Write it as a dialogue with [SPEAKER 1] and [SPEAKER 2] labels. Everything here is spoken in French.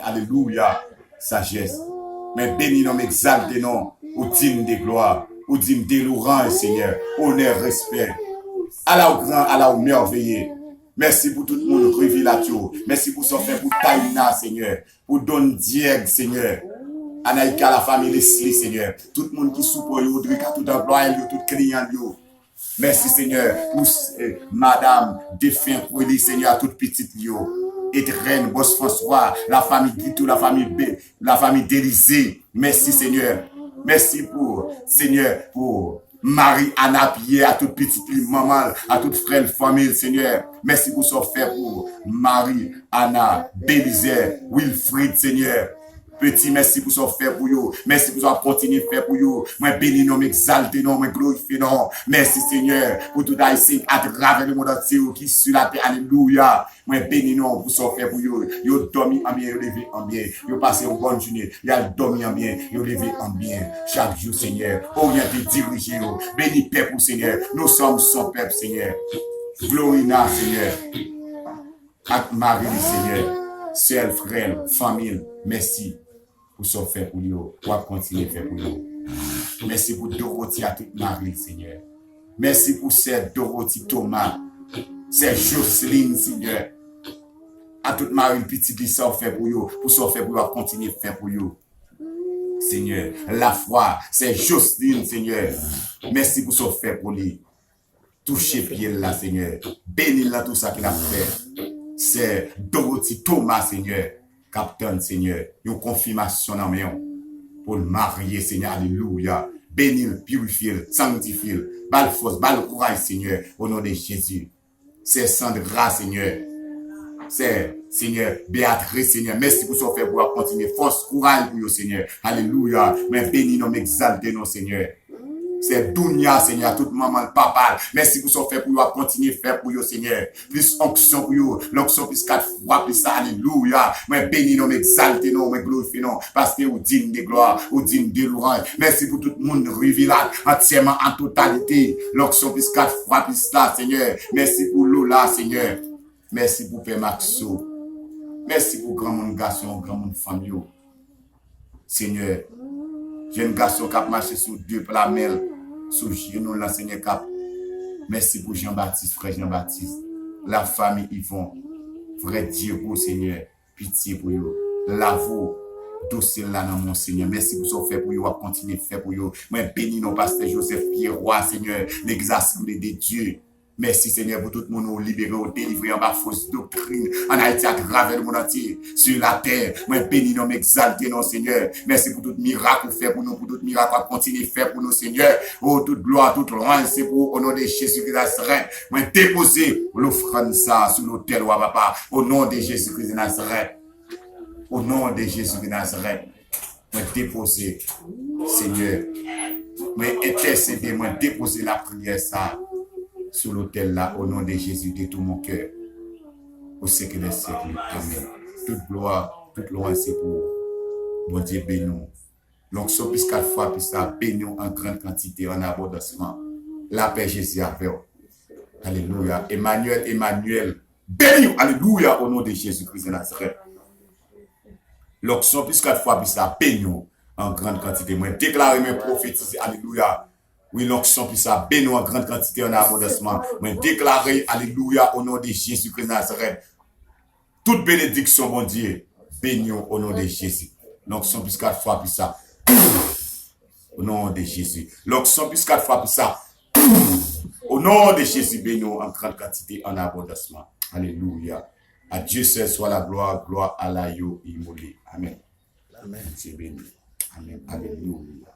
[SPEAKER 1] Alléluia, sagesse. Mais bénis nous, exalte non, ou digne de gloire, ou digne de louange, Seigneur, honneur, respect. À la grand, à la merveilleux. Merci pour tout le monde révélateur. Merci pour ce fait pour Taïna, Seigneur. Pour Don Diego, Seigneur. Anaïka, la famille Leslie, Seigneur. Tout le monde qui soupe, Audrika, tout employé, tout client, merci, Seigneur, pour Madame Défunt, pour lui, Seigneur, toute petite, et reine, Boss François, la famille Guitou, la famille B, la famille d'Élysée. Merci, Seigneur. Merci pour, Seigneur, pour Marie-Anna Pierre, à toute petite maman, à toute frère famille, Seigneur. Merci pour ce fait pour Marie-Anna, Bélisée, Wilfried, Seigneur. Petit, merci pour ce faire pour vous. Merci pour ce continuer de faire pour vous. Moi, bénis nous, m'exalte nous, moi, glorifie nous. Merci, Seigneur, pour tout haïtien à travers le monde entier qui sur la terre. Alléluia. Moi, bénis nous pour ce faire pour vous. Vous dormi en bien, vous levé en bien. Vous passez une bonne journée. Vous dormi en bien, vous levé en bien. Chaque jour, Seigneur, orientez, dirigez nous. Bénis peuple, Seigneur. Nous sommes son peuple, Seigneur. Glorina, Seigneur. Avec Marie, Seigneur. Sœur, frère, famille, merci pour ce fait pour nous, pour continuer à faire pour nous. Merci pour Dorothy à toute Marie, Seigneur. Merci pour cette Dorothy Thomas, cette Jocelyne, Seigneur. À toute Marie, petite qui ça fait pour vous, pour ce fait pour nous, continuer à faire pour vous. Seigneur, la foi, c'est Jocelyne, Seigneur. Merci pour ce fait pour lui. Touchez pied là, Seigneur. Bénis-la tout ça qu'il a fait. C'est Dorothy Thomas, Seigneur. Captain, Seigneur. Une confirmation en main. Pour le marier, Seigneur. Alléluia. Bénis-le, purifie-le, sanctifie-le. Balle force, balle courage, Seigneur. Au nom de Jésus. C'est Sandra, Seigneur. C'est, Seigneur, Béatrice, Seigneur. Merci pour ce fait pour continuer. Force, courage pour vous, Seigneur. Alléluia. Mais bénis-nous, m'exalter, nous, Seigneur. C'est Dounia, Seigneur, toute maman, papa. Merci pour ce fait pour vous, continuer à faire pour vous, Seigneur. Plus onction pour vous, l'onction plus 4 fois, plus ça, alléluia. Mais bénis nous, m'exalter nous, me glorifier nous, parce que vous digne de gloire, vous digne de louange. Merci pour tout le monde révélé entièrement en totalité. L'onction plus 4 fois, plus ça, Seigneur. Merci pour Lola, Seigneur. Merci pour Père Maxo. Merci pour grand monde garçon, grand monde famille. Seigneur, jeune garçon qui a marché sur 2 plamels. Sous genou, là, Seigneur Cap. Merci pour Jean-Baptiste, frère Jean-Baptiste. La famille Yvon. Frère Diego, Seigneur. Pitié pour vous. Lavo. Dossier là dans mon Seigneur. Merci pour ce fait pour vous. Continuer de faire pour vous. Moi, bénis nos pasteurs Joseph Pierrois, Seigneur. L'exassemblée des dieux. Merci Seigneur pour tout le monde libéré, délivré en bas fausse doctrine en Haïti à travers le monde entier, sur la terre. Moi bénis nous, m'exalter non Seigneur. Merci pour tout miracle fait pour nous, pour tout miracle à continuer faire pour nous Seigneur. Oh toute gloire, toute louange, c'est pour au nom de Jésus-Christ de Nazareth. Moi déposer l'offrande ça sur l'autel ou papa au nom de Jésus-Christ de Nazareth. Au nom de Jésus-Christ de Nazareth. Moi déposer Seigneur. Moi intercéder, moi déposer la prière ça. Sur l'autel là, au nom de Jésus, de tout mon cœur, au siècle des siècles. Amen. Toute gloire, toute louange, c'est pour mon Dieu béni. L'onction plus 4 fois, plus ça, béni en grande quantité, en abondancement. La paix Jésus avec vous. Alléluia. Emmanuel, béni, alléluia, au nom de Jésus-Christ de Nazareth. L'onction plus 4 fois, plus ça, béni en grande quantité. Moi, déclarer, mes prophétiser, alléluia. Oui, l'onction puis ça, bénis en grande quantité en abondance. Mais déclarer, alléluia, au nom de Jésus-Christ de Nazareth. Toute bénédiction, mon Dieu, bénis au nom de Jésus. L'onction plus 4 fois puis ça. Au nom de Jésus. L'onction plus 4 fois puis ça. Au nom de Jésus, bénis en grande quantité en abondance. Alléluia. À Dieu seul soit la gloire, gloire à la yo immolée. Amen. Amen. C'est béni. Amen. Alléluia.